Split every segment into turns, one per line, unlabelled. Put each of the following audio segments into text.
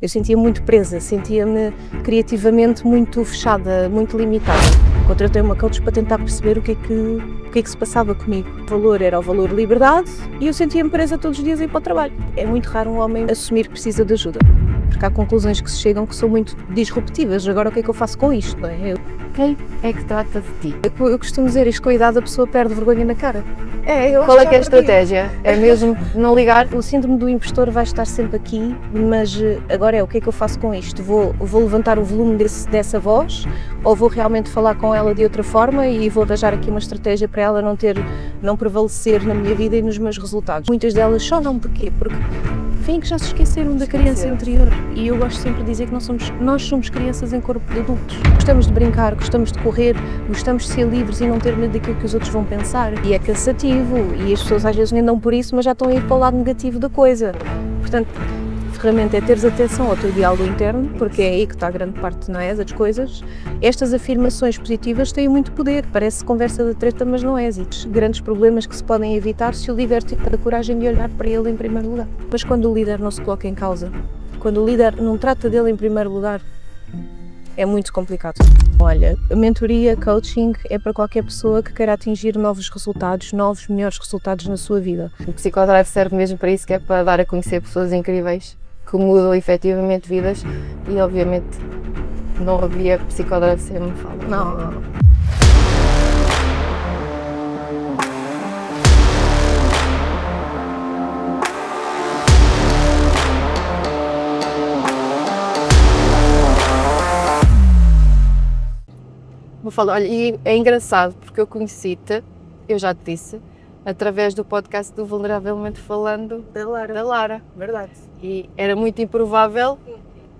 Eu sentia muito presa, sentia-me criativamente muito fechada, muito limitada. Contratei uma coach para tentar perceber o que é que se passava comigo. O valor era o valor liberdade e eu sentia-me presa todos os dias a ir para o trabalho. É muito raro um homem assumir que precisa de ajuda, porque há conclusões que se chegam que são muito disruptivas. Agora o que é que eu faço com isto? Não é?
Quem é que trata de ti?
Eu costumo dizer isto, com a idade a pessoa perde vergonha na cara.
Qual é que é a estratégia? É mesmo não ligar?
O síndrome do impostor vai estar sempre aqui, mas agora o que é que eu faço com isto? Vou levantar o volume dessa voz ou vou realmente falar com ela de outra forma e vou arranjar aqui uma estratégia para ela não prevalecer na minha vida e nos meus resultados? Muitas delas só não, porquê? Porque que já se esqueceram da criança interior. E eu gosto sempre de dizer que nós somos crianças em corpo de adultos. Gostamos de brincar, gostamos de correr, gostamos de ser livres e não ter medo daquilo que os outros vão pensar. E é cansativo, e as pessoas às vezes nem dão por isso, mas já estão a ir para o lado negativo da coisa. Portanto, a ferramenta é teres atenção ao teu diálogo interno, porque é aí que está a grande parte, não é, das coisas. Estas afirmações positivas têm muito poder, parece conversa de treta, mas não é. Existem grandes problemas que se podem evitar se o líder tiver a coragem de olhar para ele em primeiro lugar. Mas quando o líder não se coloca em causa, quando o líder não trata dele em primeiro lugar, é muito complicado. Olha, a mentoria, coaching é para qualquer pessoa que queira atingir novos resultados, novos, melhores resultados na sua vida.
O Psicodrive serve mesmo para isso, que é para dar a conhecer pessoas incríveis que mudam efetivamente vidas e obviamente não havia Psicodrive sem me falar.
Não.
Vou falar, olha, e é engraçado porque eu conheci-te, eu já te disse, através do podcast do Vulneravelmente Falando da Lara.
Verdade.
E era muito improvável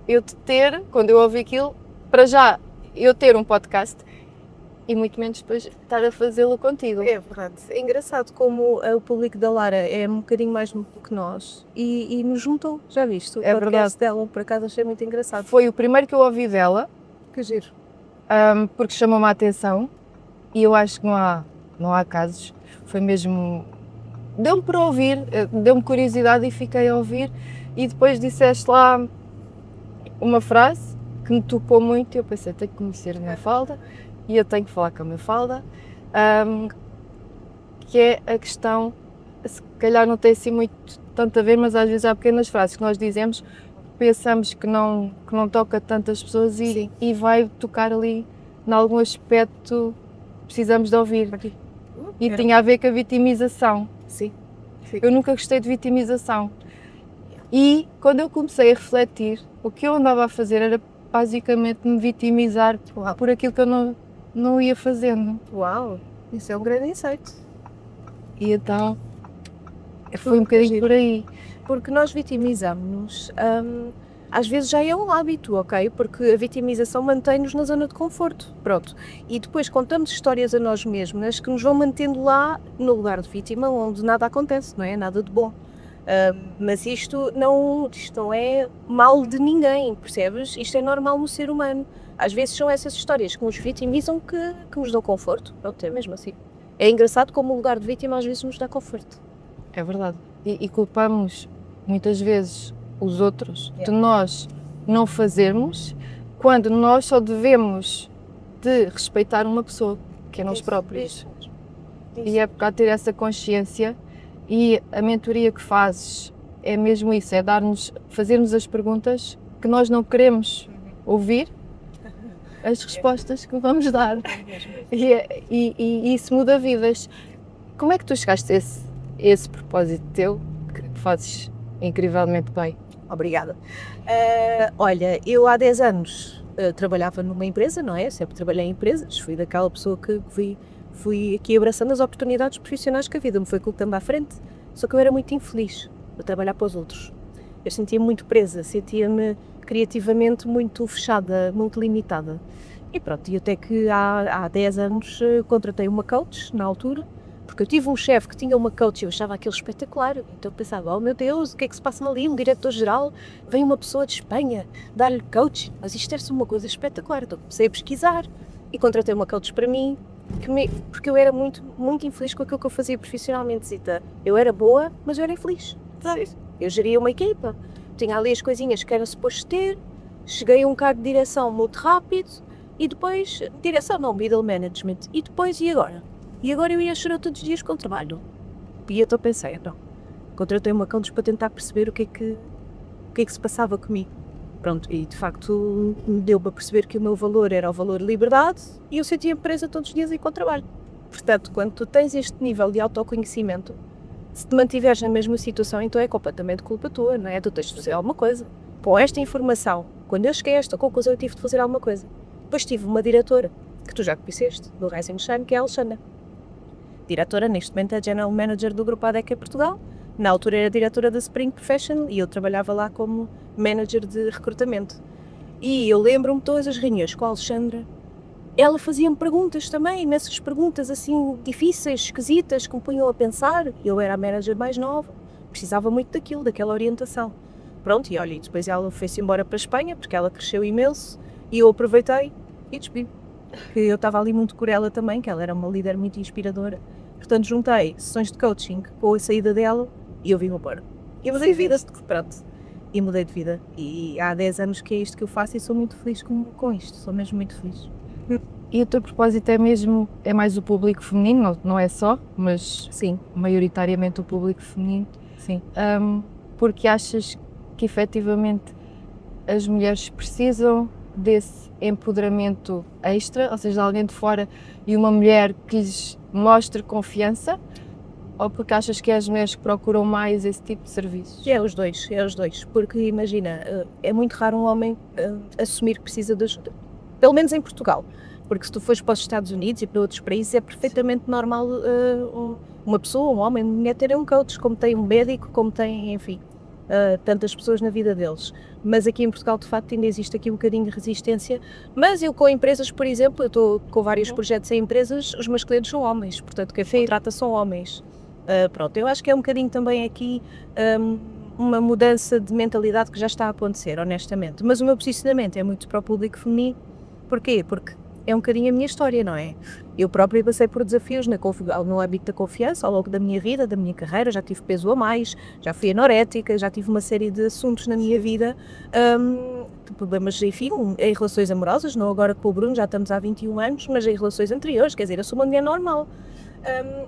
eu te ter, quando eu ouvi aquilo, para já eu ter um podcast e muito menos depois estar a fazê-lo contigo.
É verdade. É engraçado como o público da Lara é um bocadinho mais do que nós e nos juntou, já viste? O podcast dela, por acaso achei muito engraçado.
Foi o primeiro que eu ouvi dela.
Que giro.
Porque chamou-me a atenção e eu acho que não há casos. Foi mesmo... Deu-me para ouvir, deu-me curiosidade e fiquei a ouvir e depois disseste lá uma frase que me tocou muito e eu pensei, tenho que conhecer a Mafalda e eu tenho que falar com a Mafalda, que é a questão, se calhar não tem assim muito tanto a ver, mas às vezes há pequenas frases que nós dizemos, pensamos que não toca tantas pessoas e vai tocar ali em algum aspecto que precisamos de ouvir.
Aqui.
E tinha a ver com a vitimização.
Sim.
Eu nunca gostei de vitimização. E quando eu comecei a refletir, o que eu andava a fazer era basicamente me vitimizar por aquilo que eu não ia fazendo.
Uau, isso é um grande insight.
E então foi um bocadinho por aí.
Porque nós vitimizamos-nos, às vezes já é um hábito, ok? Porque a vitimização mantém-nos na zona de conforto, pronto. E depois contamos histórias a nós mesmas que nos vão mantendo lá no lugar de vítima, onde nada acontece, não é? Nada de bom. Mas isto não é mal de ninguém, percebes? Isto é normal no ser humano. Às vezes são essas histórias que nos vitimizam que nos dão conforto, pronto, é mesmo assim. É engraçado como o lugar de vítima às vezes nos dá conforto.
É verdade. E culpamos muitas vezes os outros de nós não fazermos, quando nós só devemos de respeitar uma pessoa, que é nós próprios.
Isso.
E é por ter essa consciência e a mentoria que fazes é mesmo isso, é fazer-nos as perguntas que nós não queremos ouvir, as respostas que vamos dar. E isso muda vidas. Como é que tu chegaste a esse propósito teu, que fazes incrivelmente bem?
Obrigada. Olha, eu há 10 anos trabalhava numa empresa, não é? Sempre trabalhei em empresas, fui daquela pessoa que fui aqui abraçando as oportunidades profissionais que a vida me foi colocando à frente, só que eu era muito infeliz a trabalhar para os outros. Eu sentia-me muito presa, sentia-me criativamente muito fechada, muito limitada. E pronto, e até que há 10 anos contratei uma coach, na altura, porque eu tive um chefe que tinha uma coach e eu achava aquilo espetacular. Então eu pensava, oh meu Deus, o que é que se passa ali? Um diretor-geral, vem uma pessoa de Espanha dar-lhe coach, mas isto deve ser uma coisa espetacular. Então comecei a pesquisar e contratei uma coach para mim, porque eu era muito, muito infeliz com aquilo que eu fazia profissionalmente, Zita. Eu era boa, mas eu era infeliz. Eu geria uma equipa, tinha ali as coisinhas que era suposto ter, cheguei a um cargo de direção muito rápido e depois, direção não, middle management, e depois, e agora? E agora eu ia chorar todos os dias com o trabalho. E eu pensei, não, contratei uma coach para tentar perceber o que é que se passava comigo. Pronto, e de facto deu para perceber que o meu valor era o valor de liberdade e eu sentia-me presa todos os dias aí com o trabalho. Portanto, quando tu tens este nível de autoconhecimento, se te mantiveres na mesma situação, então é completamente culpa tua, não é? Tu tens de fazer alguma coisa. Com esta informação, quando eu cheguei a esta conclusão, eu tive de fazer alguma coisa. Depois tive uma diretora, que tu já conheceste, do Rising Shine, que é a Alexandra. Diretora, neste momento, é General Manager do Grupo ADEC em Portugal. Na altura era diretora da Spring Professional e eu trabalhava lá como Manager de recrutamento. E eu lembro-me de todas as reuniões com a Alexandra. Ela fazia-me perguntas também, imensas perguntas assim difíceis, esquisitas, que me punham a pensar. Eu era a manager mais nova, precisava muito daquilo, daquela orientação. Pronto, e olha, depois ela foi-se embora para a Espanha, porque ela cresceu imenso, e eu aproveitei e despi. Que eu estava ali muito por ela também, que ela era uma líder muito inspiradora. Portanto, juntei sessões de coaching com a saída dela e eu vim-me embora. E mudei de vida, pronto. E mudei de vida. E há 10 anos que é isto que eu faço e sou muito feliz com isto, sou mesmo muito feliz.
E o teu propósito é mais o público feminino, não é só, mas
sim,
maioritariamente o público feminino,
sim.
Porque achas que efetivamente as mulheres precisam desse empoderamento extra, ou seja, de alguém de fora e uma mulher que lhes mostre confiança, ou porque achas que é as mulheres que procuram mais esse tipo de serviços?
É os dois, porque imagina, é muito raro um homem assumir que precisa de ajuda, pelo menos em Portugal. Porque se tu fores para os Estados Unidos e para outros países é perfeitamente normal uma pessoa, um homem, uma mulher terem um coach, como tem um médico, como tem, enfim, tantas pessoas na vida deles. Mas aqui em Portugal, de facto, ainda existe aqui um bocadinho de resistência. Mas eu com empresas, por exemplo, eu estou com vários projetos em empresas, os meus clientes são homens, portanto quem contrata são homens. Pronto, eu acho que é um bocadinho também aqui uma mudança de mentalidade que já está a acontecer, honestamente. Mas o meu posicionamento é muito para o público feminino. Porquê? Porque é um bocadinho a minha história, não é? Eu própria passei por desafios no âmbito da confiança ao longo da minha vida, da minha carreira, já tive peso a mais, já fui anorética, já tive uma série de assuntos na minha vida, problemas, enfim, em relações amorosas, não agora com o Bruno, já estamos há 21 anos, mas em relações anteriores, quer dizer, eu sou uma mulher normal.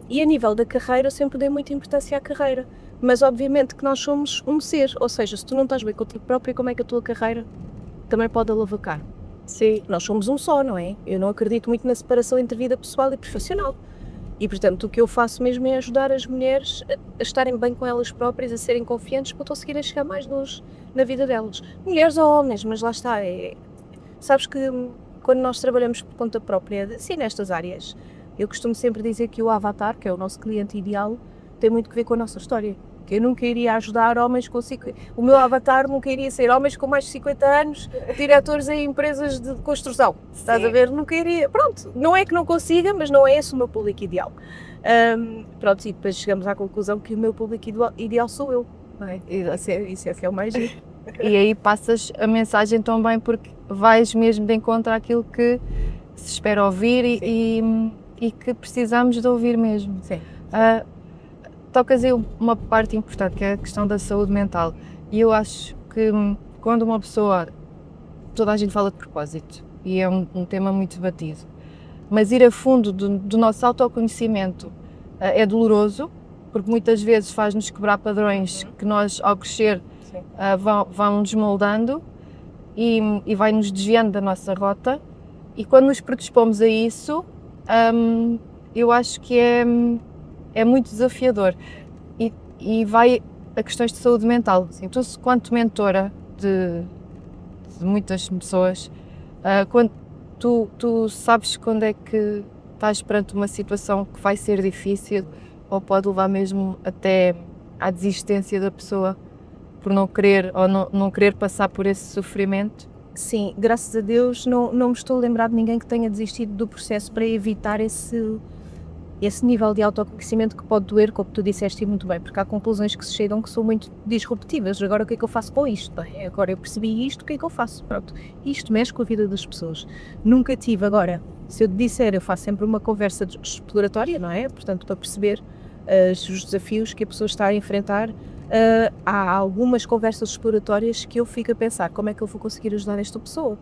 E a nível da carreira, eu sempre dei muita importância à carreira, mas obviamente que nós somos um ser, ou seja, se tu não estás bem contigo própria, como é que a tua carreira também pode alavancar? Sim, nós somos um só, não é? Eu não acredito muito na separação entre vida pessoal e profissional. E, portanto, o que eu faço mesmo é ajudar as mulheres a estarem bem com elas próprias, a serem confiantes para conseguirem chegar mais longe na vida delas. Mulheres ou homens, mas lá está. Sabes que quando nós trabalhamos por conta própria, sim, nestas áreas, eu costumo sempre dizer que o avatar, que é o nosso cliente ideal, tem muito que ver com a nossa história. Que eu nunca iria ajudar homens com... O meu avatar nunca iria ser homens com mais de 50 anos, diretores em empresas de construção. Estás a ver? Nunca iria... Pronto, não é que não consiga, mas não é esse o meu público ideal. Pronto, e depois chegamos à conclusão que o meu público ideal sou eu. Não é? Isso é que é o mais giro.
E aí passas a mensagem também porque vais mesmo de encontro àquilo que se espera ouvir e que precisamos de ouvir mesmo.
Sim.
Tocas aí uma parte importante, que é a questão da saúde mental. E eu acho que quando uma pessoa... Toda a gente fala de propósito e é um tema muito debatido. Mas ir a fundo do nosso autoconhecimento é doloroso, porque muitas vezes faz-nos quebrar padrões que nós, ao crescer, vão nos moldando e vai-nos desviando da nossa rota. E quando nos predispomos a isso, eu acho que é muito desafiador e vai a questões de saúde mental. Assim, tu, quanto mentora de muitas pessoas, quando tu sabes quando é que estás perante uma situação que vai ser difícil ou pode levar mesmo até à desistência da pessoa por não querer ou não querer passar por esse sofrimento?
Sim, graças a Deus não me estou a lembrar de ninguém que tenha desistido do processo para evitar esse nível de autoconhecimento que pode doer, como tu disseste muito bem, porque há conclusões que se chegam que são muito disruptivas. Agora o que é que eu faço com isto? Bem, agora eu percebi isto, o que é que eu faço? Pronto, isto mexe com a vida das pessoas. Nunca tive, agora, se eu te disser, eu faço sempre uma conversa exploratória, não é? Portanto, para perceber os desafios que a pessoa está a enfrentar, há algumas conversas exploratórias que eu fico a pensar como é que eu vou conseguir ajudar esta pessoa,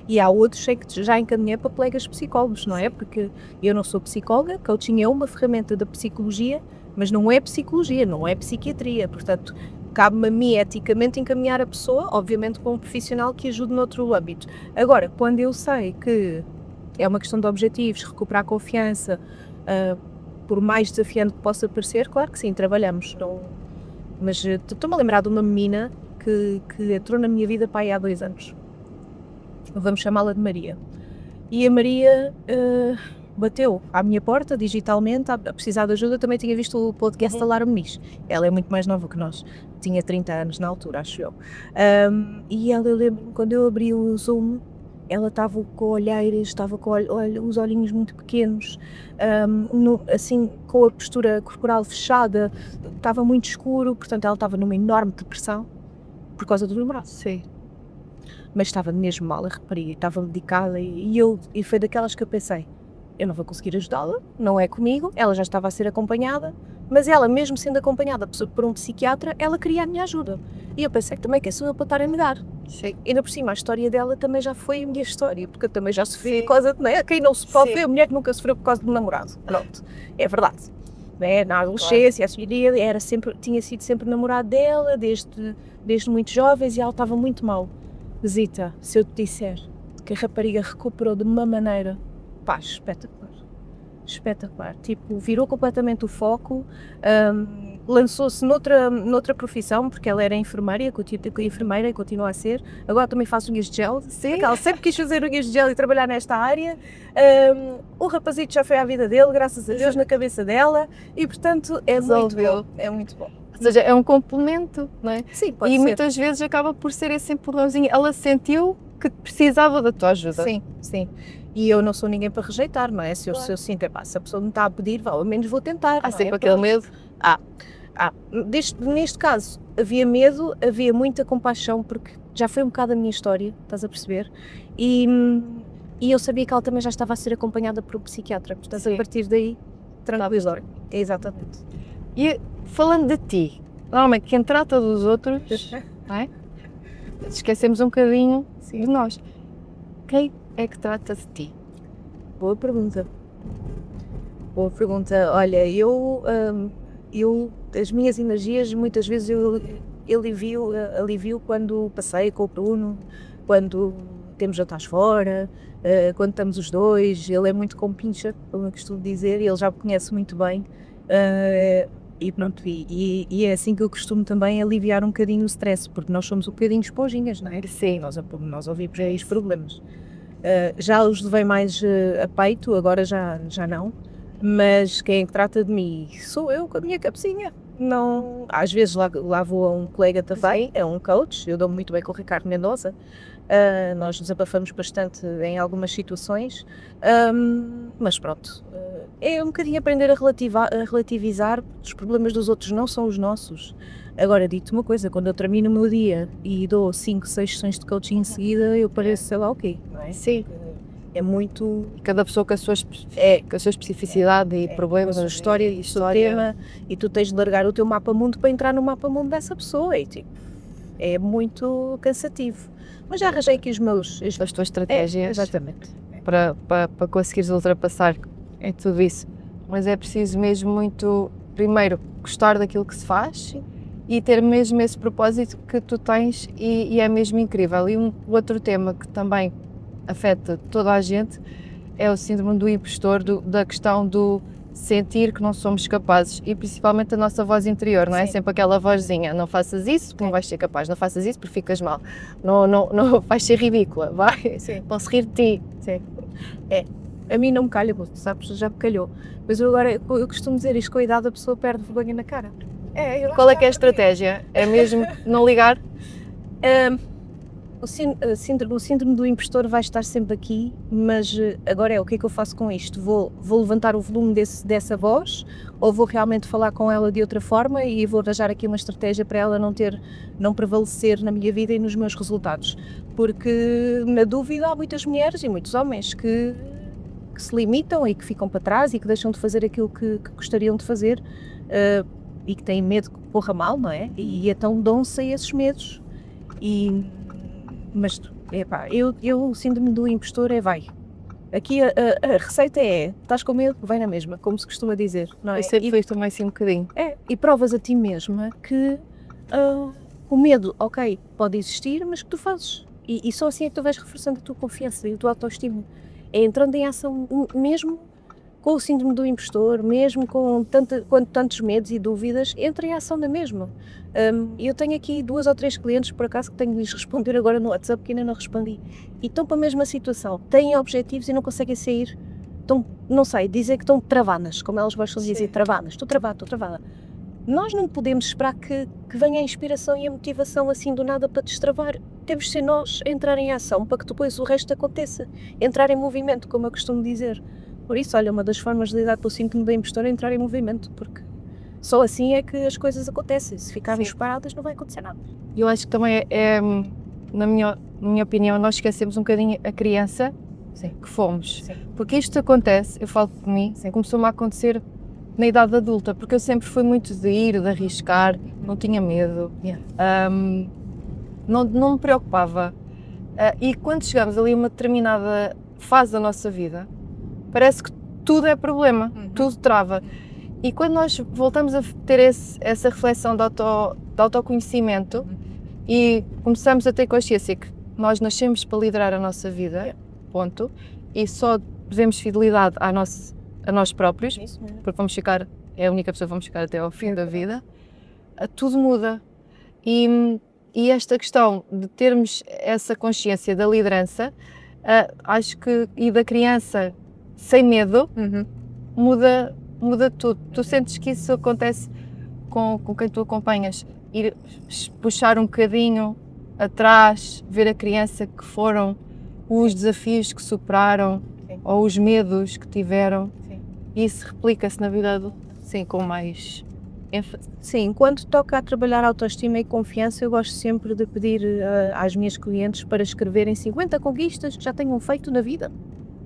e há outros sei que já encaminhei para colegas psicólogos, não é? Porque eu não sou psicóloga, coaching é uma ferramenta da psicologia, mas não é psicologia, não é psiquiatria, portanto cabe-me a mim eticamente encaminhar a pessoa, obviamente com um profissional que ajude noutro âmbito. Agora, quando eu sei que é uma questão de objetivos, recuperar a confiança, por mais desafiante que possa parecer, claro que sim, trabalhamos. Mas estou-me a lembrar de uma menina que entrou na minha vida para aí há 2 anos. Vamos chamá-la de Maria. E a Maria bateu à minha porta digitalmente a precisar de ajuda. Também tinha visto o podcast da Lara Muniz. Ela é muito mais nova que nós. Tinha 30 anos na altura, acho eu. E ela, eu lembro-me, quando eu abri o Zoom, ela estava com olheiras, estava com os olhinhos muito pequenos, assim, com a postura corporal fechada, estava muito escuro, portanto ela estava numa enorme depressão por causa do namorado.
Sim.
Mas estava mesmo mal, a rapariga, estava medicada e foi daquelas que eu pensei, eu não vou conseguir ajudá-la, não é comigo, ela já estava a ser acompanhada, mas ela, mesmo sendo acompanhada por um psiquiatra, ela queria a minha ajuda. E eu pensei que também que sou eu para estar a negar.
Sim.
E ainda por cima, a história dela também já foi a minha história, porque eu também já sofri por causa de, não é? Quem não se pode ver, a mulher que nunca sofreu por causa de um namorado. Pronto, é verdade. É? Na adolescência, a filha tinha sido sempre namorado dela, desde muito jovens, e ela estava muito mal. Zita, se eu te disser que a rapariga recuperou de uma maneira, pá, espetacular, tipo, virou completamente o foco, lançou-se noutra profissão, porque ela era enfermeira, enfermeira e continua a ser. Agora também faço unhas de gel. Sim. Ela sempre quis fazer unhas de gel e trabalhar nesta área. O rapazito já foi à vida dele, graças a Deus, na cabeça dela, e portanto é muito bom. É muito bom.
Ou seja, é um complemento, não é?
Sim, pode
ser.
ser.
Muitas vezes acaba por ser esse empurrãozinho. Ela sentiu que precisava da tua ajuda.
Sim, sim. E eu não sou ninguém para rejeitar, não é? Se eu sinto, se a pessoa me está a pedir, ao menos vou tentar.
Há sempre aquele medo.
Neste caso, havia medo, havia muita compaixão, porque já foi um bocado a minha história, estás a perceber? E eu sabia que ela também já estava a ser acompanhada por um psiquiatra, portanto, sim, a partir daí, tranquilizou. Exatamente.
E falando de ti, normalmente quem trata dos outros, não é? Esquecemos um bocadinho, sim, de nós. Quem é que trata de ti?
Boa pergunta. Olha, as minhas energias, muitas vezes eu alivio quando passei com o Bruno, quando temos jantares fora, quando estamos os dois. Ele é muito compincha, como eu costumo dizer, e ele já me conhece muito bem. E pronto, e é assim que eu costumo também aliviar um bocadinho o stress, porque nós somos um bocadinho esponjinhas, não é?
Sim.
Nós ouvimos aí os problemas. Já os levei mais a peito, agora já não, mas quem trata de mim sou eu, com a minha cabecinha. Não, às vezes lá vou a um colega também, é um coach, eu dou-me muito bem com o Ricardo Mendonça, nós nos abafamos bastante em algumas situações, mas pronto, é um bocadinho aprender a relativizar. Os problemas dos outros não são os nossos. Agora, dito uma coisa, quando eu termino o meu dia e dou 5, 6 sessões de coaching em seguida, eu pareço sei lá o quê, não é?
Sim.
É muito...
Cada pessoa com a sua especificidade e problemas,
a sua história e o seu tema, e tu tens de largar o teu mapa-mundo para entrar no mapa-mundo dessa pessoa, e tipo, é muito cansativo. Mas já arranjei aqui
as tuas estratégias,
exatamente,
para conseguires ultrapassar em tudo isso. Mas é preciso mesmo muito, primeiro, gostar daquilo que se faz. Sim. E ter mesmo esse propósito que tu tens, e é mesmo incrível. E outro tema que também afeta toda a gente é o síndrome do impostor, da questão do sentir que não somos capazes, e principalmente a nossa voz interior, não é? Sim. Sempre aquela vozinha: não faças isso porque não vais ser capaz, não faças isso porque ficas mal, não vais ser ridícula, vão se rir de ti.
Sim. A mim não me calha, sabes, já me calhou. Mas eu costumo dizer isto: com a idade a pessoa perde vergonha na cara.
Qual é que é a estratégia? É mesmo não ligar?
O síndrome do impostor vai estar sempre aqui, mas agora o que é que eu faço com isto? Vou levantar o volume dessa voz, ou vou realmente falar com ela de outra forma e vou arranjar aqui uma estratégia para ela não prevalecer na minha vida e nos meus resultados? Porque, na dúvida, há muitas mulheres e muitos homens que se limitam e que ficam para trás e que deixam de fazer aquilo que gostariam de fazer, e que têm medo que corra mal, não é? E então dão-se a esses medos. Mas, epá, o síndrome do impostor vai. Aqui a receita é, estás com medo? Vai na mesma, como se costuma dizer, não é?
Eu sempre fiz também assim um bocadinho.
E provas a ti mesma que o medo, ok, pode existir, mas que tu fazes. E só assim é que tu vais reforçando a tua confiança e a tua autoestima. É entrando em ação mesmo com o síndrome do impostor, mesmo com tantos medos e dúvidas, entra em ação da mesma. Eu tenho aqui 2 ou 3 clientes, por acaso, que tenho de lhes responder agora no WhatsApp, que ainda não respondi. E estão para a mesma situação. Têm objetivos e não conseguem sair. Estão, não sei, dizer que estão travadas, como elas gostam de dizer, travadas. Estou travada. Nós não podemos esperar que venha a inspiração e a motivação assim do nada para destravar. Temos de ser nós a entrar em ação para que depois o resto aconteça. Entrar em movimento, como eu costumo dizer. Por isso, olha, uma das formas de lidar com o síndrome da impostora é entrar em movimento, porque só assim é que as coisas acontecem. Se ficarmos paradas, não vai acontecer nada.
Eu acho que também na minha opinião, nós esquecemos um bocadinho a criança que fomos.
Sim.
Porque isto acontece, eu falo por mim, começou-me a acontecer na idade adulta, porque eu sempre fui muito de ir, de arriscar, não tinha medo, não me preocupava. E quando chegamos ali a uma determinada fase da nossa vida, parece que tudo é problema, tudo trava. E quando nós voltamos a ter essa reflexão de autoconhecimento e começamos a ter consciência que nós nascemos para liderar a nossa vida, ponto, e só devemos fidelidade a nós próprios, porque é a única pessoa que vamos ficar até ao fim da vida, tudo muda. E esta questão de termos essa consciência da liderança, acho que, e da criança sem medo, muda tudo. Tu sentes que isso acontece com quem tu acompanhas? Ir puxar um bocadinho atrás, ver a criança que foram, os desafios que superaram, ou os medos que tiveram, e isso replica-se na vida adulta, com mais ênfase.
Sim, quando toca a trabalhar autoestima e confiança, eu gosto sempre de pedir às minhas clientes para escreverem 50 conquistas que já tenham feito na vida.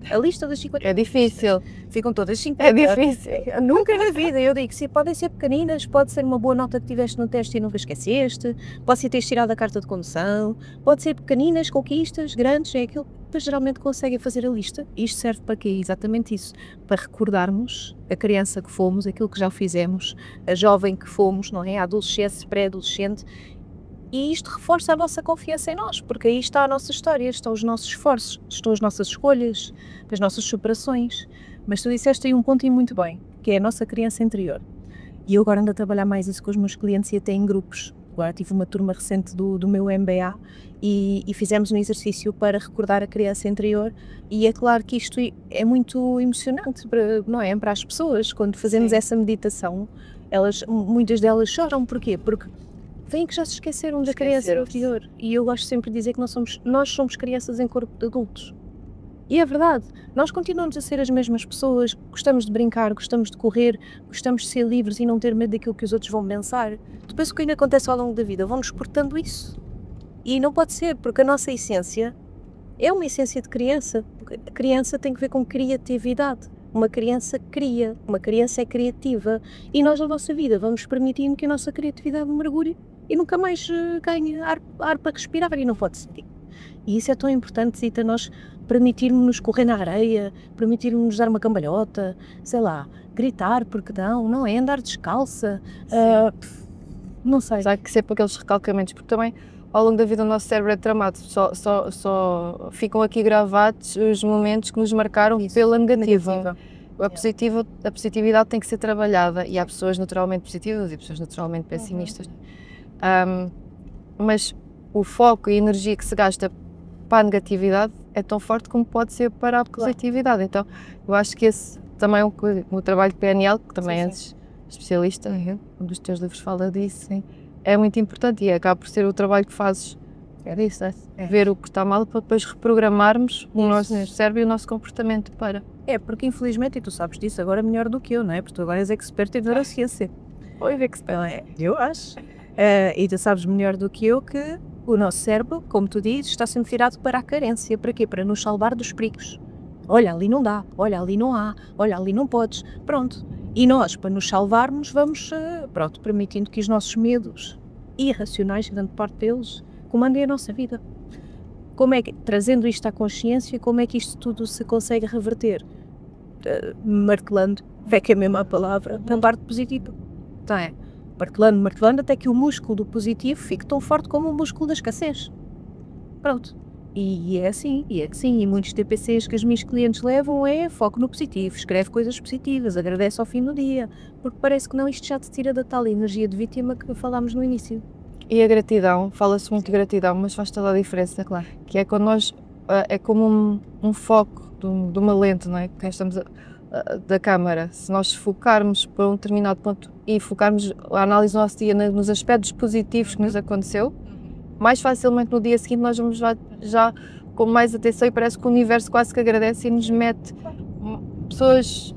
A lista das 50.
É difícil.
Ficam todas 50.
É difícil.
Nunca na vida. Eu digo, podem ser pequeninas, pode ser uma boa nota que tiveste no teste e nunca esqueceste, pode ser teres tirado a carta de condução, pode ser pequeninas conquistas, grandes, é aquilo que geralmente conseguem fazer a lista. Isto serve para quê? Exatamente isso. Para recordarmos a criança que fomos, aquilo que já fizemos, a jovem que fomos, não é? A adolescente, pré-adolescente. E isto reforça a nossa confiança em nós, porque aí está a nossa história, estão os nossos esforços, estão as nossas escolhas, as nossas superações. Mas tu disseste aí um ponto e muito bem, que é a nossa criança interior. E eu agora ando a trabalhar mais isso com os meus clientes e até em grupos. Agora tive uma turma recente do meu MBA e fizemos um exercício para recordar a criança interior, e é claro que isto é muito emocionante para as pessoas. Quando fazemos essa meditação, muitas delas choram. Porquê? Porque veem que já se esqueceram da criança interior. E eu gosto sempre de dizer que nós somos crianças em corpo de adultos. E é verdade, nós continuamos a ser as mesmas pessoas, gostamos de brincar, gostamos de correr, gostamos de ser livres e não ter medo daquilo que os outros vão pensar. Depois o que ainda acontece ao longo da vida, vão-nos cortando isso. E não pode ser, porque a nossa essência é uma essência de criança. A criança tem que ver com criatividade. Uma criança cria, uma criança é criativa. E nós na nossa vida vamos permitindo que a nossa criatividade mergulhe e nunca mais ganhe ar para respirar, e não pode ser. E isso é tão importante, Zita, nós permitirmos-nos correr na areia, permitirmos-nos dar uma cambalhota, sei lá, gritar, porque não é andar descalça, não sei.
Há que ser para aqueles recalcamentos, porque também ao longo da vida o nosso cérebro é tramado, só ficam aqui gravados os momentos que nos marcaram pela negativa. A positividade tem que ser trabalhada, e há pessoas naturalmente positivas e pessoas naturalmente pessimistas. Mas o foco e a energia que se gasta para a negatividade é tão forte como pode ser para a positividade. Então, eu acho que esse também é o trabalho de PNL, que também és especialista, um dos teus livros fala disso, é muito importante, e acaba por ser o trabalho que fazes. É disso, ver o que está mal para depois reprogramarmos o nosso cérebro e o nosso comportamento para.
Porque infelizmente, e tu sabes disso agora melhor do que eu, não é? Porque tu agora és expert em neurociência. Eu acho. E tu sabes melhor do que eu que o nosso cérebro, como tu dizes, está sempre virado para a carência. Para quê? Para nos salvar dos perigos. Olha, ali não dá, olha, ali não há, olha, ali não podes. Pronto. E nós, para nos salvarmos, vamos, permitindo que os nossos medos irracionais, grande parte deles, comandem a nossa vida. Como é que, trazendo isto à consciência, como é que isto tudo se consegue reverter? Martelando, é que é mesmo a palavra, na parte positiva. Então é, martelando até que o músculo do positivo fique tão forte como o músculo da escassez. Pronto. E é assim, e muitos TPCs que os meus clientes levam é foco no positivo, escreve coisas positivas, agradece ao fim do dia, porque parece que não, isto já te tira da tal energia de vítima que falámos no início.
E a gratidão, fala-se muito de gratidão, mas faz toda a diferença, claro. Que é quando nós, é como um foco de uma lente, não é? Que estamos da câmara. Se nós focarmos para um determinado ponto e focarmos a análise do nosso dia nos aspectos positivos que nos aconteceu, mais facilmente no dia seguinte nós vamos já com mais atenção e parece que o universo quase que agradece e nos mete pessoas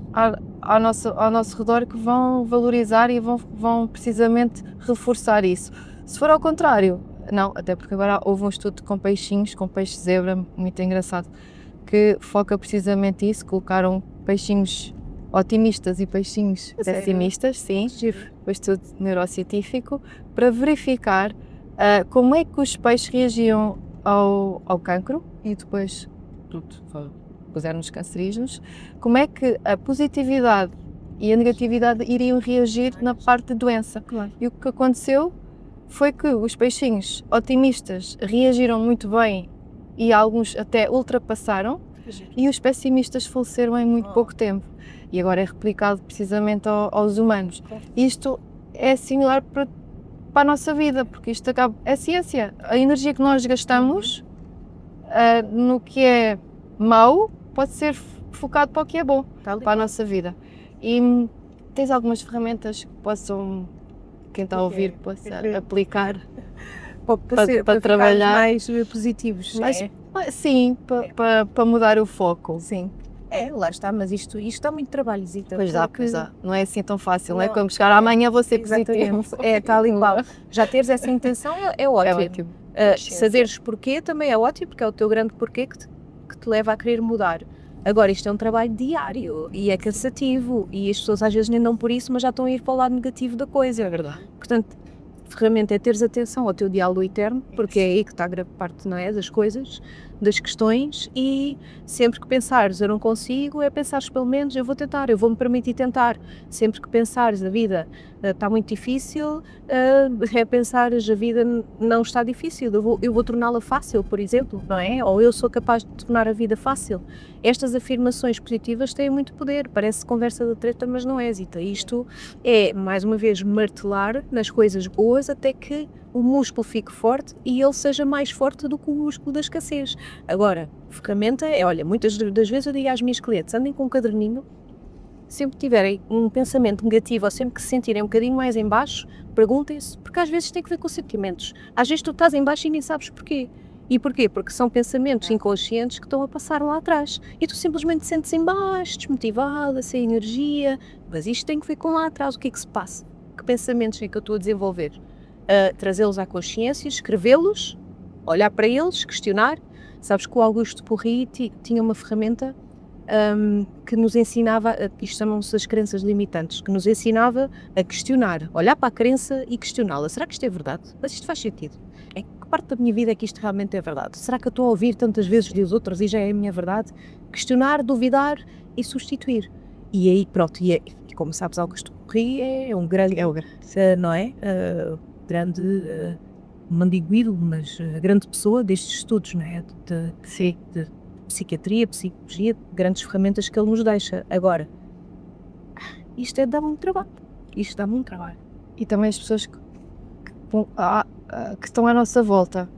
ao nosso redor que vão valorizar e vão precisamente reforçar isso. Se for ao contrário, não, até porque agora houve um estudo com peixinhos, com peixe zebra, muito engraçado, que foca precisamente isso, colocaram peixinhos otimistas e peixinhos pessimistas, sim, um estudo neurocientífico, para verificar como é que os peixes reagiam ao cancro e depois puseram-nos cancerígenos, como é que a positividade e a negatividade iriam reagir na parte de doença. Claro. E o que aconteceu foi que os peixinhos otimistas reagiram muito bem e alguns até ultrapassaram e os pessimistas faleceram em muito pouco tempo. E agora é replicado precisamente aos humanos. Isto é similar para a nossa vida, porque isto é ciência. A energia que nós gastamos no que é mau pode ser focado para o que é bom, para a nossa vida. E tens algumas ferramentas que possam, quem está a ouvir, possa aplicar para trabalhar
mais positivos.
Sim, para mudar o foco.
Sim. Lá está, mas isto dá muito trabalho, Zita.
Pois dá. Não é assim tão fácil, não é como chegar amanhã vou ser positivo.
Tal e qual. Já teres essa intenção é ótimo.
É ótimo.
Saberes porquê também é ótimo, porque é o teu grande porquê que te leva a querer mudar. Agora, isto é um trabalho diário e é cansativo e as pessoas às vezes nem dão por isso, mas já estão a ir para o lado negativo da coisa. É verdade. Portanto, a ferramenta é teres atenção ao teu diálogo interno, porque é aí que está a grande parte, não é, das coisas, das questões, e sempre que pensares eu não consigo, é pensares pelo menos eu vou tentar, eu vou-me permitir tentar. Sempre que pensares a vida está muito difícil, é pensares a vida não está difícil, eu vou torná-la fácil, por exemplo, não é? Ou eu sou capaz de tornar a vida fácil. Estas afirmações positivas têm muito poder, parece conversa da treta, mas não é, Zita. Isto é, mais uma vez, martelar nas coisas boas até que o músculo fique forte e ele seja mais forte do que o músculo da escassez. Agora, ferramenta é, olha, muitas das vezes eu digo às minhas clientes, andem com um caderninho, sempre que tiverem um pensamento negativo ou sempre que se sentirem um bocadinho mais em baixo, perguntem-se, porque às vezes tem que ver com sentimentos. Às vezes tu estás em baixo e nem sabes porquê. E porquê? Porque são pensamentos inconscientes que estão a passar lá atrás. E tu simplesmente te sentes em baixo, desmotivada, sem energia. Mas isto tem que ver com lá atrás. O que é que se passa? Que pensamentos é que eu estou a desenvolver? Trazê-los à consciência, escrevê-los, olhar para eles, questionar. Sabes que o Augusto Porri tinha uma ferramenta que nos ensinava, isto chamam-se as crenças limitantes, que nos ensinava a questionar, olhar para a crença e questioná-la. Será que isto é verdade? Mas isto faz sentido? Em que parte da minha vida é que isto realmente é verdade? Será que eu estou a ouvir tantas vezes dos outros e já é a minha verdade? Questionar, duvidar e substituir. E aí, pronto, e como sabes, Augusto Porri é um grande, não é? Grande mandiguido, mas grande pessoa destes estudos, não é? De psiquiatria, psicologia, grandes ferramentas que ele nos deixa. Agora, isto dá muito trabalho.
E também as pessoas que estão à nossa volta.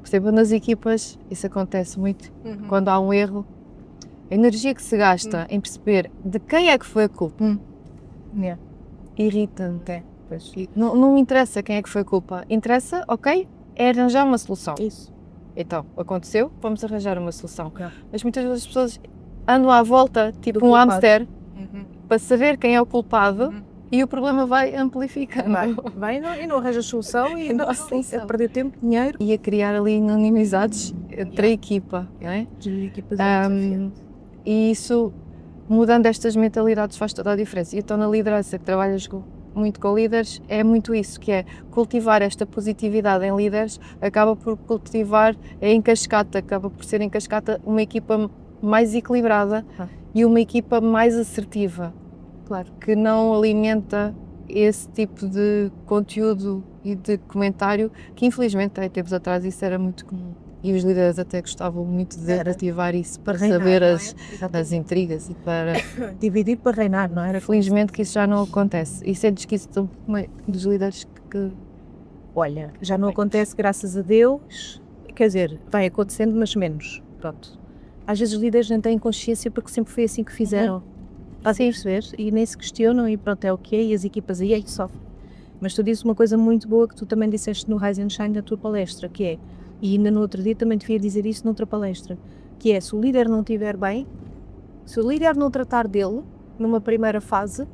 Por exemplo, nas equipas, isso acontece muito. Quando há um erro, a energia que se gasta em perceber de quem é que foi a culpa irrita-me. Não me interessa quem é que foi a culpa. Interessa, ok, é arranjar uma solução.
Isso.
Então, aconteceu, vamos arranjar uma solução. Mas muitas vezes as pessoas andam à volta, tipo um hamster, para saber quem é o culpado e o problema vai amplificando.
Vai e não arranja solução e a perder tempo, dinheiro.
E a criar ali inimizades entre a equipa, não é?
Equipas
E isso mudando estas mentalidades faz toda a diferença. E então na liderança, que trabalhas muito com líderes, é muito isso, que é cultivar esta positividade em líderes, acaba por cultivar em cascata, acaba por ser em cascata uma equipa mais equilibrada e uma equipa mais assertiva, claro, que não alimenta esse tipo de conteúdo e de comentário que infelizmente há tempos atrás isso era muito comum. E os líderes até gostavam muito de ativar isso para
reinar,
saber
não é?
as intrigas e para...
Dividir para reinar, não era?
Felizmente que isso já não acontece. E sentes que isso também dos líderes que...
Olha, já não acontece, graças a Deus. Quer dizer, vai acontecendo, mas menos. Pronto. Às vezes os líderes nem têm consciência porque sempre foi assim que fizeram. Fazem perceber e nem se questionam e pronto, é o que é, e as equipas aí é que sofrem. Mas tu disse uma coisa muito boa que tu também disseste no Rise and Shine da tua palestra, que é, e ainda no outro dia também devia dizer isso noutra palestra, que é, se o líder não estiver bem, se o líder não tratar dele, numa primeira fase,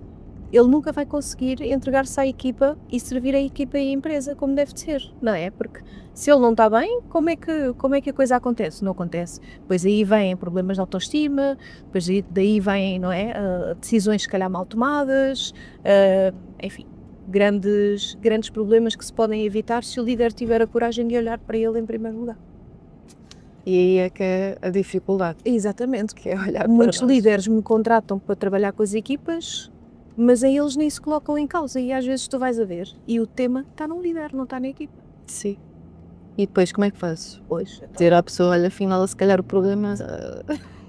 ele nunca vai conseguir entregar-se à equipa e servir a equipa e a empresa como deve de ser, não é? Porque se ele não está bem, como é que a coisa acontece? Não acontece. Depois aí vêm problemas de autoestima, depois daí vêm, não é? Decisões se calhar mal tomadas, enfim, grandes problemas que se podem evitar se o líder tiver a coragem de olhar para ele em primeiro lugar.
E aí é que é a dificuldade.
Exatamente.
Que é olhar
Muitos
para nós.
líderes me contratam para trabalhar com as equipas, mas aí eles nem se colocam em causa e às vezes tu vais a ver e o tema está no líder, não está na equipa.
Sim. E depois como é que fazes?
Hoje
Dizer à pessoa, olha, afinal se calhar o problema...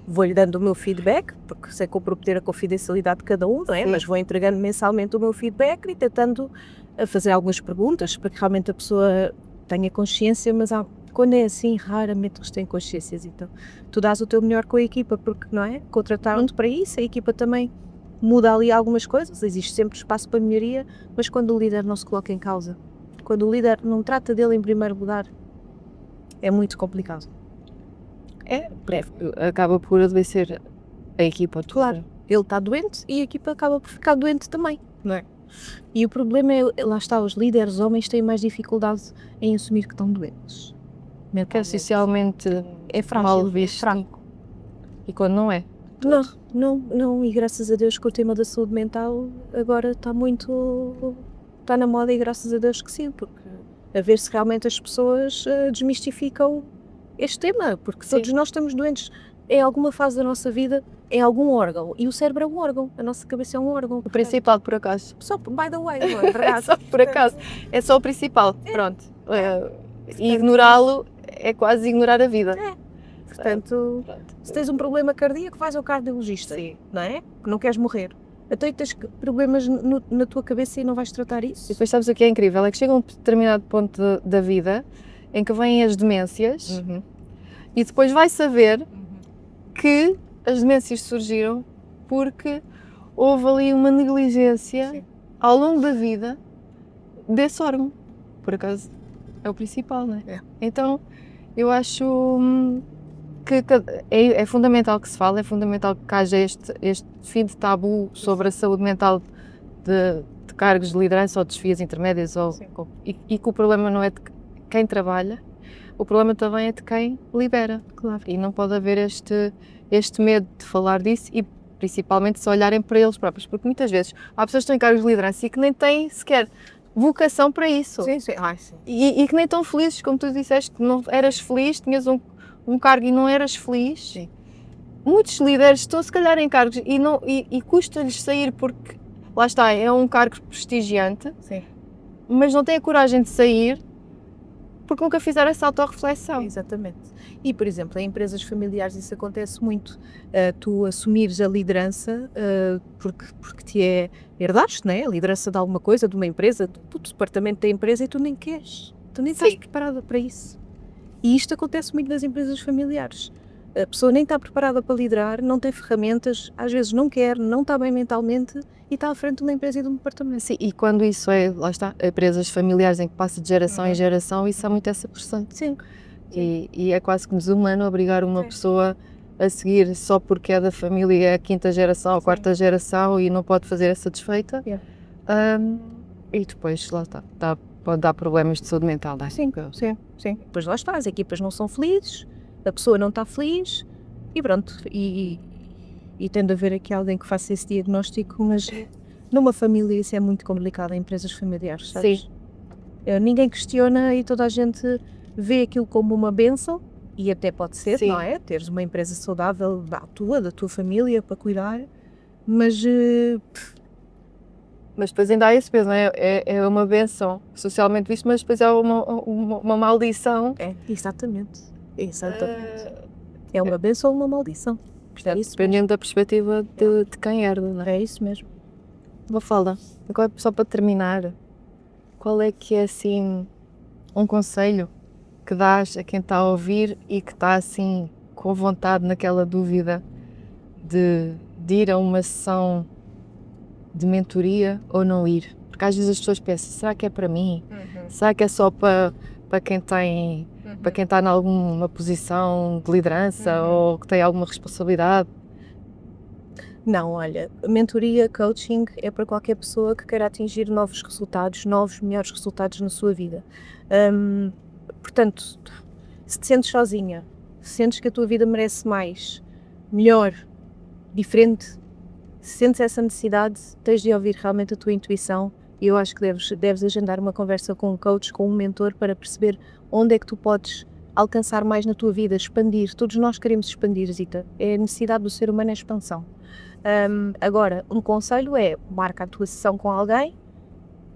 vou-lhe dando o meu feedback, porque sei comprometer a confidencialidade de cada um, não é?
Sim.
Mas vou entregando mensalmente o meu feedback e tentando fazer algumas perguntas para que realmente a pessoa tenha consciência, mas quando é assim, raramente eles têm consciências. Então, tu dás o teu melhor com a equipa, porque, não é? Contrataram-te para isso, a equipa também muda ali algumas coisas, existe sempre espaço para melhoria, mas quando o líder não se coloca em causa, quando o líder não trata dele em primeiro lugar, é muito complicado.
Acaba por adoecer a equipa toda.
Claro, ele está doente e a equipa acaba por ficar doente também, não é? E o problema é, lá está, os líderes homens têm mais dificuldade em assumir que estão doentes.
Que é socialmente
É frágil,
mal
é
visto.
fraco.
E quando não é.
Não, e graças a Deus que o tema da saúde mental agora está na moda e graças a Deus que sim, porque a ver se realmente as pessoas desmistificam este tema, porque todos nós estamos doentes em alguma fase da nossa vida, em algum órgão, e o cérebro é um órgão, a nossa cabeça é um órgão.
O principal, por acaso.
Só, by the way, não é verdade?
Só por acaso. É só o principal. Pronto. E ignorá-lo é quase ignorar a vida.
Portanto, se tens um problema cardíaco, vais ao cardiologista, não é? Que não queres morrer. Então tens problemas na tua cabeça e não vais tratar isso?
E depois sabes o que é incrível? É que chega a um determinado ponto da vida em que vêm as demências e depois vai saber que as demências surgiram porque houve ali uma negligência ao longo da vida desse órgão. Por acaso é o principal, não é? Então eu acho que é fundamental que se fale, é fundamental que haja este fim de tabu sobre a saúde mental de cargos de liderança ou de desfias intermédias e que o problema não é de quem trabalha, o problema também é de quem libera. Claro. E não pode haver este medo de falar disso e principalmente se olharem para eles próprios, porque muitas vezes há pessoas que têm cargos de liderança e que nem têm sequer vocação para isso.
Sim.
E que nem estão felizes, como tu disseste, que não eras feliz, tinhas um cargo e não eras feliz.
Sim.
Muitos líderes estão se calhar em cargos e custa-lhes sair porque, lá está, é um cargo prestigiante, mas não têm a coragem de sair porque nunca fizeram essa autorreflexão.
Exatamente. E, por exemplo, em empresas familiares isso acontece muito. Tu assumires a liderança porque te herdaste, não é? A liderança de alguma coisa, de uma empresa, do departamento da empresa e tu nem queres. Tu nem estás preparada para isso. E isto acontece muito nas empresas familiares. A pessoa nem está preparada para liderar, não tem ferramentas, às vezes não quer, não está bem mentalmente e está à frente de uma empresa e de um departamento.
Sim, e quando isso é, lá está, empresas familiares em que passa de geração em geração, isso há muito essa pressão.
Sim.
E é quase que desumano obrigar uma pessoa a seguir só porque é da família, é a quinta geração ou quarta geração e não pode fazer essa desfeita. E depois, lá está, pode dar problemas de saúde mental, não é?
Sim. Depois lá está, as equipas não são felizes, a pessoa não está feliz e pronto. E e tem de haver aqui alguém que faça esse diagnóstico, mas numa família isso é muito complicado, em empresas familiares, sabes?
Sim.
Ninguém questiona e toda a gente vê aquilo como uma bênção, e até pode ser,
Sim.
não é? Teres uma empresa saudável da tua família, para cuidar, mas
Mas depois ainda há esse peso, não é? É uma benção socialmente visto, mas depois é uma maldição.
exatamente. É uma bênção ou uma maldição.
Portanto,
isso
dependendo da perspectiva de quem herda, não é?
É isso mesmo.
Mafalda, agora só para terminar, qual é que é assim um conselho que dás a quem está a ouvir e que está assim com vontade naquela dúvida de ir a uma sessão de mentoria ou não ir? Porque às vezes as pessoas pensam, será que é para mim? Será que é só para quem tem, para quem está em alguma posição de liderança ou que tem alguma responsabilidade?
Não, olha, mentoria, coaching é para qualquer pessoa que queira atingir novos resultados, novos, melhores resultados na sua vida. Portanto, se te sentes sozinha, se sentes que a tua vida merece mais, melhor, diferente, se sentes essa necessidade, tens de ouvir realmente a tua intuição e eu acho que deves agendar uma conversa com um coach, com um mentor para perceber onde é que tu podes alcançar mais na tua vida, expandir. Todos nós queremos expandir, Zita. É a necessidade do ser humano, é a expansão. Agora, um conselho é, marca a tua sessão com alguém,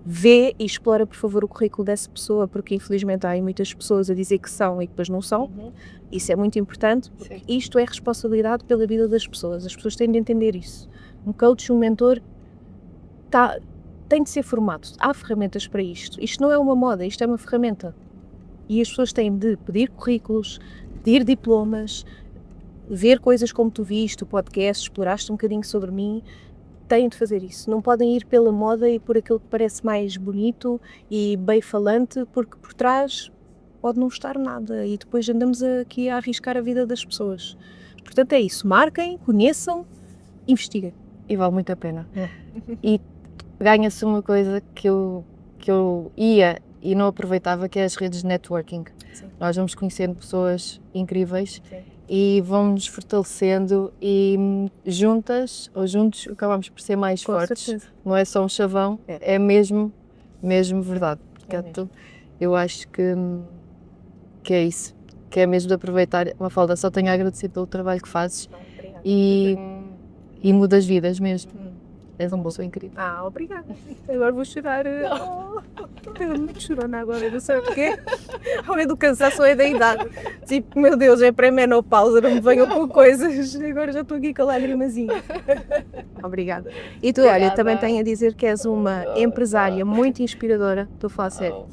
vê e explora por favor o currículo dessa pessoa, porque infelizmente há aí muitas pessoas a dizer que são e que depois não são. Isso é muito importante, porque isto é responsabilidade pela vida das pessoas, as pessoas têm de entender isso. Um coach, um mentor tem de ser formado, há ferramentas para isto. Isto não é uma moda, isto é uma ferramenta. E as pessoas têm de pedir currículos, pedir diplomas, ver coisas como tu viste, o podcast, exploraste um bocadinho sobre mim, têm de fazer isso. Não podem ir pela moda e por aquilo que parece mais bonito e bem falante, porque por trás pode não estar nada e depois andamos aqui a arriscar a vida das pessoas. Portanto é isso, marquem, conheçam, investiguem.
E vale muito a pena. E ganha-se uma coisa que eu ia e não aproveitava, que é as redes de networking.
Sim.
Nós vamos conhecendo pessoas incríveis.
Sim.
E vamos fortalecendo e juntas ou juntos acabamos por ser mais
Com
fortes.
certeza.
Não é só um chavão, é mesmo verdade. Portanto, eu acho que é isso, que é mesmo de aproveitar. Mafalda, só tenho a agradecer pelo trabalho que fazes e mudas vidas mesmo. És uma pessoa incrível.
Obrigada. Agora vou chorar. Estou muito chorona agora, não sei porquê. Ao meio do cansaço é da idade. Tipo, meu Deus, é pré-menopausa, não me venham com coisas. Agora já estou aqui com a lagrimazinha. Obrigada. E tu, olha, também tenho a dizer que és uma empresária muito inspiradora. Estou a falar sério.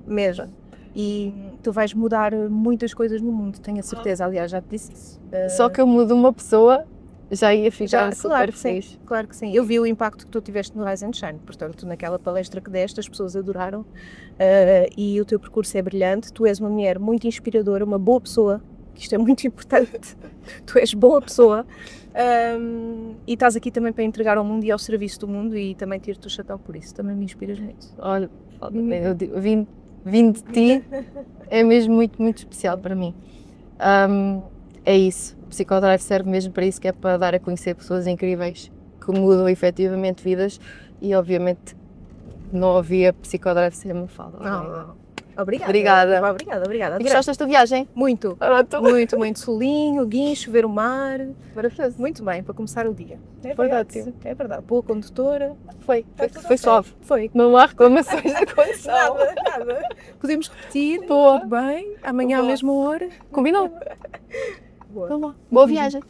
Mesmo. E tu vais mudar muitas coisas no mundo, tenho a certeza. Aliás, já te disse isso.
Só que eu mudo uma pessoa, já ia ficar super feliz.
Claro que sim. Eu vi o impacto que tu tiveste no Rise and Shine, portanto, naquela palestra que deste, as pessoas adoraram e o teu percurso é brilhante. Tu és uma mulher muito inspiradora, uma boa pessoa, que isto é muito importante. Tu és boa pessoa e estás aqui também para entregar ao mundo e ao serviço do mundo e também tiro-te o chatão por isso. Também me inspiras muito.
Olha, eu vim de ti, é mesmo muito, muito especial para mim. É isso. O Psicodrive serve mesmo para isso, que é para dar a conhecer pessoas incríveis que mudam efetivamente vidas e obviamente não havia Psicodrive sem a Mafalda.
Obrigada.
Obrigada. E gostaste desta viagem?
Muito. Muito. Solinho, guincho, ver o mar.
Maravilhoso.
Muito bem, para começar o dia.
É verdade.
É verdade. Boa condutora.
Foi suave.
Foi.
Não há reclamações da condição.
Nada. Podemos repetir.
Boa.
Tudo bem. Amanhã à
Boa.
mesma hora.
Combinou?
Boa.
Então, boa viagem.